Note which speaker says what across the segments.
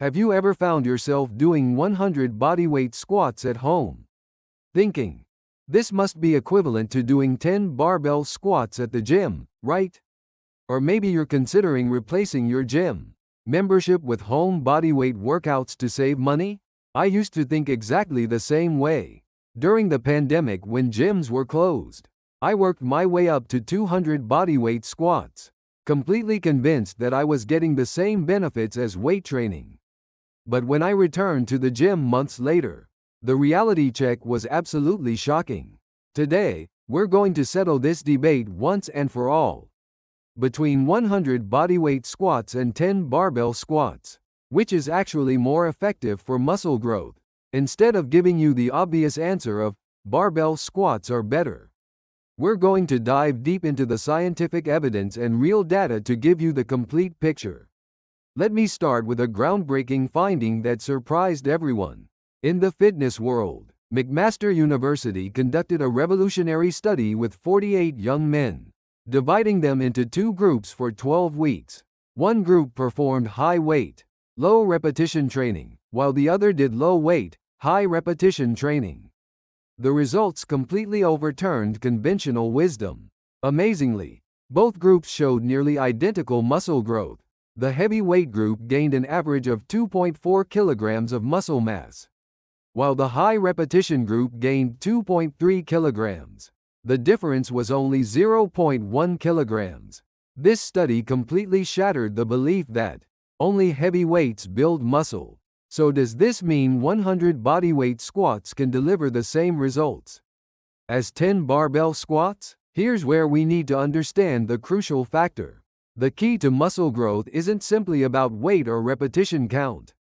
Speaker 1: Have you ever found yourself doing 100 bodyweight squats at home? Thinking, this must be equivalent to doing 10 barbell squats at the gym, right? Or maybe you're considering replacing your gym membership with home bodyweight workouts to save money? I used to think exactly the same way. During the pandemic when gyms were closed, I worked my way up to 200 bodyweight squats, completely convinced that I was getting the same benefits as weight training. But when I returned to the gym months later, the reality check was absolutely shocking. Today, we're going to settle this debate once and for all. Between 100 bodyweight squats and 10 barbell squats, which is actually more effective for muscle growth? Instead of giving you the obvious answer of barbell squats are better, we're going to dive deep into the scientific evidence and real data to give you the complete picture. Let me start with a groundbreaking finding that surprised everyone. In the fitness world, McMaster University conducted a revolutionary study with 48 young men, dividing them into two groups for 12 weeks. One group performed high weight, low repetition training, while the other did low weight, high repetition training. The results completely overturned conventional wisdom. Amazingly, both groups showed nearly identical muscle growth. The heavyweight group gained an average of 2.4 kilograms of muscle mass, while the high repetition group gained 2.3 kilograms. The difference was only 0.1 kilograms. This study completely shattered the belief that only heavy weights build muscle. So does this mean 100 bodyweight squats can deliver the same results as 10 barbell squats? Here's where we need to understand the crucial factor. The key to muscle growth isn't simply about weight or repetition count,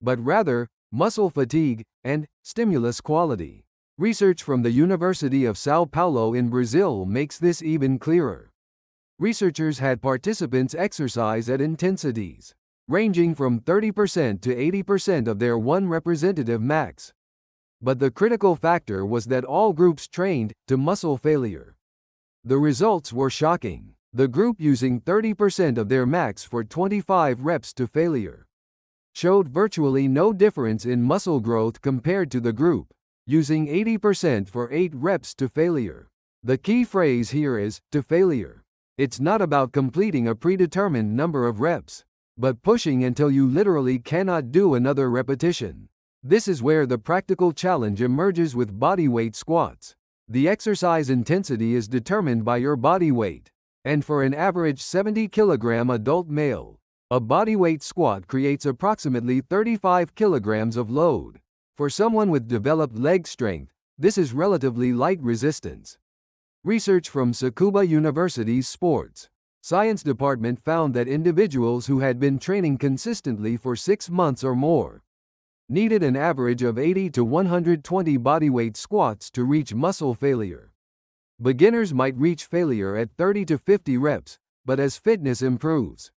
Speaker 1: but rather muscle fatigue and stimulus quality. Research from the University of São Paulo in Brazil makes this even clearer. Researchers had participants exercise at intensities ranging from 30% to 80% of their one representative max. But the critical factor was that all groups trained to muscle failure. The results were shocking. The group using 30% of their max for 25 reps to failure showed virtually no difference in muscle growth compared to the group using 80% for 8 reps to failure. The key phrase here is to failure. It's not about completing a predetermined number of reps, but pushing until you literally cannot do another repetition. This is where the practical challenge emerges with bodyweight squats. The exercise intensity is determined by your body weight. And for an average 70-kilogram adult male, a bodyweight squat creates approximately 35 kilograms of load. For someone with developed leg strength, this is relatively light resistance. Research from Tsukuba University's Sports Science Department found that individuals who had been training consistently for 6 months or more needed an average of 80 to 120 bodyweight squats to reach muscle failure. Beginners might reach failure at 30 to 50 reps, but as fitness improves,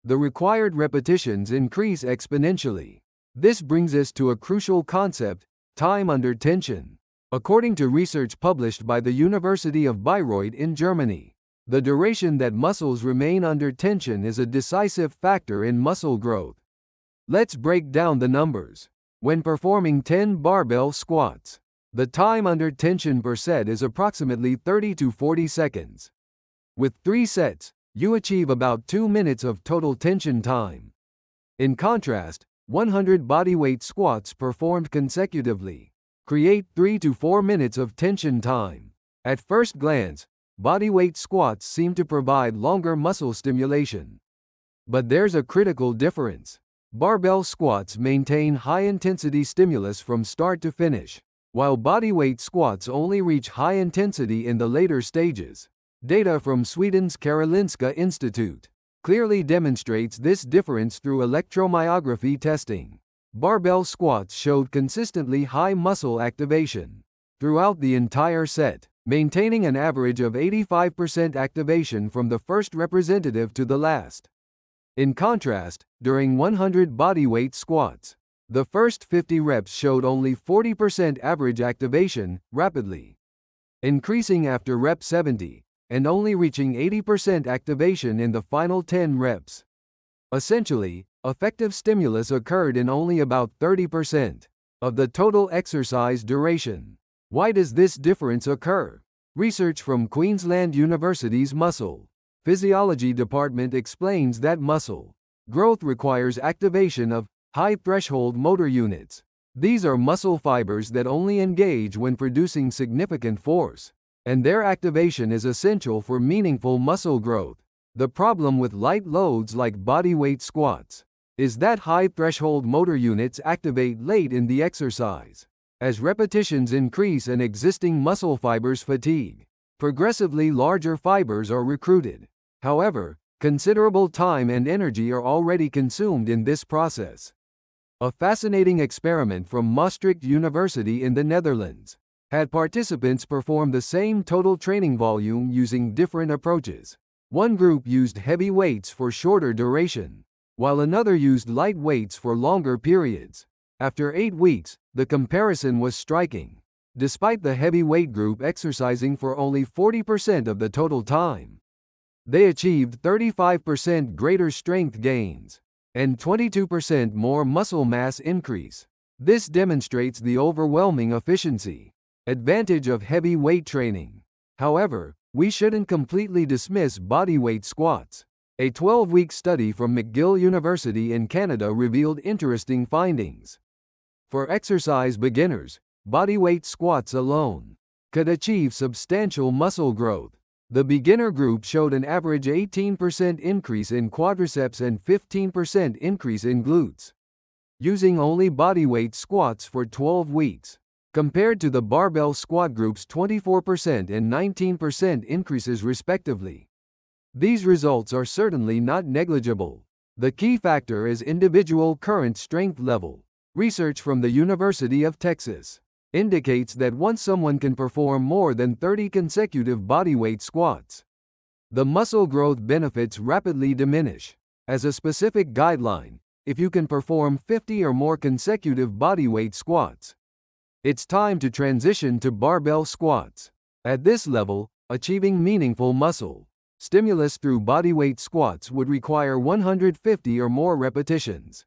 Speaker 1: the required repetitions increase exponentially. This brings us to a crucial concept: time under tension. According to research published by the University of Bayreuth in Germany, the duration that muscles remain under tension is a decisive factor in muscle growth. Let's break down the numbers. When performing 10 barbell squats, the time under tension per set is approximately 30 to 40 seconds. With 3 sets, you achieve about 2 minutes of total tension time. In contrast, 100 bodyweight squats performed consecutively create 3 to 4 minutes of tension time. At first glance, bodyweight squats seem to provide longer muscle stimulation. But there's a critical difference. Barbell squats maintain high-intensity stimulus from start to finish, while bodyweight squats only reach high intensity in the later stages. Data from Sweden's Karolinska Institute clearly demonstrates this difference through electromyography testing. Barbell squats showed consistently high muscle activation throughout the entire set, maintaining an average of 85% activation from the first representative to the last. In contrast, during 100 bodyweight squats, the first 50 reps showed only 40% average activation, rapidly increasing after rep 70, and only reaching 80% activation in the final 10 reps. Essentially, effective stimulus occurred in only about 30% of the total exercise duration. Why does this difference occur? Research from Queensland University's Muscle Physiology Department explains that muscle growth requires activation of high-threshold motor units. These are muscle fibers that only engage when producing significant force, and their activation is essential for meaningful muscle growth. The problem with light loads like bodyweight squats is that high-threshold motor units activate late in the exercise. As repetitions increase and existing muscle fibers fatigue, progressively larger fibers are recruited. However, considerable time and energy are already consumed in this process. A fascinating experiment from Maastricht University in the Netherlands had participants perform the same total training volume using different approaches. One group used heavy weights for shorter duration, while another used light weights for longer periods. After 8 weeks, the comparison was striking. Despite the heavy weight group exercising for only 40% of the total time, they achieved 35% greater strength gains and 22% more muscle mass increase. This demonstrates the overwhelming efficiency advantage of heavy weight training. However, we shouldn't completely dismiss bodyweight squats. A 12-week study from McGill University in Canada revealed interesting findings. For exercise beginners, bodyweight squats alone could achieve substantial muscle growth. The beginner group showed an average 18% increase in quadriceps and 15% increase in glutes, using only bodyweight squats for 12 weeks, compared to the barbell squat group's 24% and 19% increases respectively. These results are certainly not negligible. The key factor is individual current strength level. Research from the University of Texas indicates that once someone can perform more than 30 consecutive bodyweight squats, the muscle growth benefits rapidly diminish. As a specific guideline, if you can perform 50 or more consecutive bodyweight squats, it's time to transition to barbell squats. At this level, achieving meaningful muscle stimulus through bodyweight squats would require 150 or more repetitions,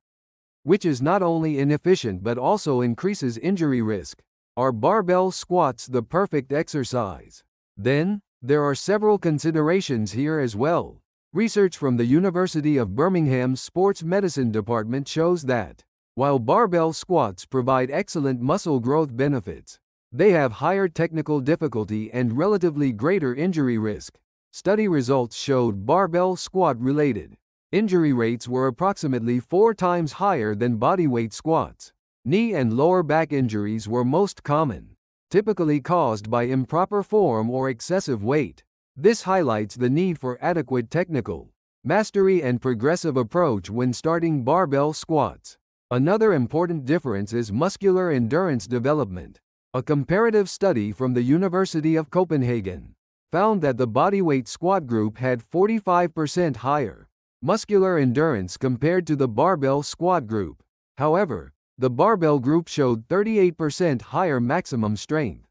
Speaker 1: which is not only inefficient but also increases injury risk. Are barbell squats the perfect exercise? Then, there are several considerations here as well. Research from the University of Birmingham's Sports Medicine Department shows that, while barbell squats provide excellent muscle growth benefits, they have higher technical difficulty and relatively greater injury risk. Study results showed barbell squat-related injury rates were approximately 4 times higher than bodyweight squats. Knee and lower back injuries were most common, typically caused by improper form or excessive weight. This highlights the need for adequate technical mastery and progressive approach when starting barbell squats. Another important difference is muscular endurance development. A comparative study from the University of Copenhagen found that the bodyweight squat group had 45% higher muscular endurance compared to the barbell squat group. However, the barbell group showed 38% higher maximum strength.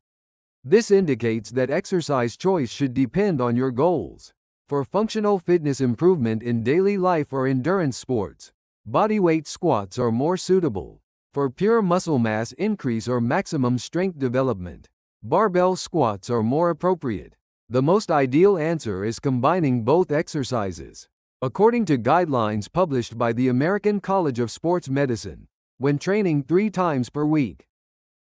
Speaker 1: This indicates that exercise choice should depend on your goals. For functional fitness improvement in daily life or endurance sports, bodyweight squats are more suitable. For pure muscle mass increase or maximum strength development, barbell squats are more appropriate. The most ideal answer is combining both exercises. According to guidelines published by the American College of Sports Medicine, when training 3 times per week,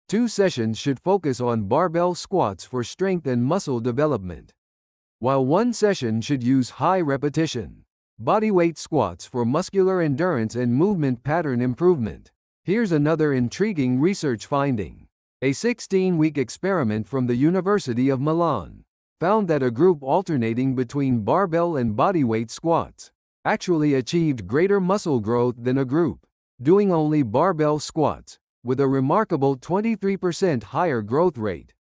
Speaker 1: 2 sessions should focus on barbell squats for strength and muscle development, while 1 session should use high repetition bodyweight squats for muscular endurance and movement pattern improvement. Here's another intriguing research finding. A 16-week experiment from the University of Milan found that a group alternating between barbell and bodyweight squats actually achieved greater muscle growth than a group doing only barbell squats, with a remarkable 23% higher growth rate.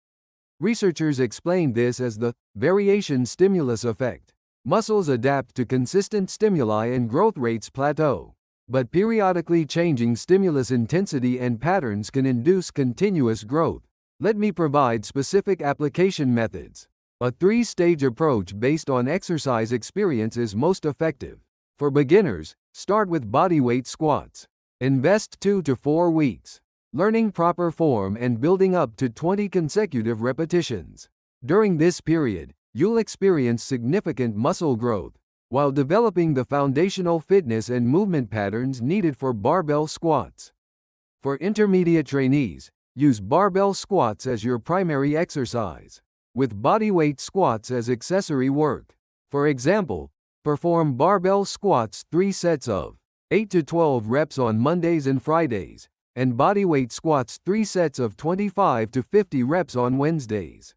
Speaker 1: Researchers explained this as the variation stimulus effect. Muscles adapt to consistent stimuli and growth rates plateau, but periodically changing stimulus intensity and patterns can induce continuous growth. Let me provide specific application methods. A 3-stage approach based on exercise experience is most effective. For beginners, Start with bodyweight squats. Invest 2 to 4 weeks, learning proper form and building up to 20 consecutive repetitions. During this period, you'll experience significant muscle growth, while developing the foundational fitness and movement patterns needed for barbell squats. For intermediate trainees, use barbell squats as your primary exercise, with bodyweight squats as accessory work. For example, perform barbell squats 3 sets of 8 to 12 reps on Mondays and Fridays, and bodyweight squats 3 sets of 25 to 50 reps on Wednesdays.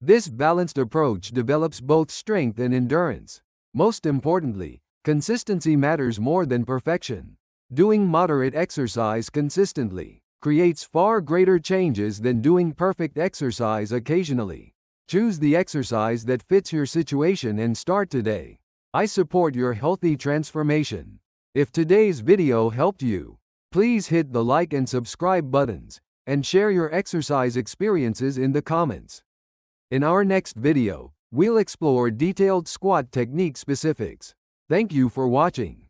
Speaker 1: This balanced approach develops both strength and endurance. Most importantly, consistency matters more than perfection. Doing moderate exercise consistently creates far greater changes than doing perfect exercise occasionally. Choose the exercise that fits your situation and start today. I support your healthy transformation. If today's video helped you, please hit the like and subscribe buttons, and share your exercise experiences in the comments. In our next video, we'll explore detailed squat technique specifics. Thank you for watching.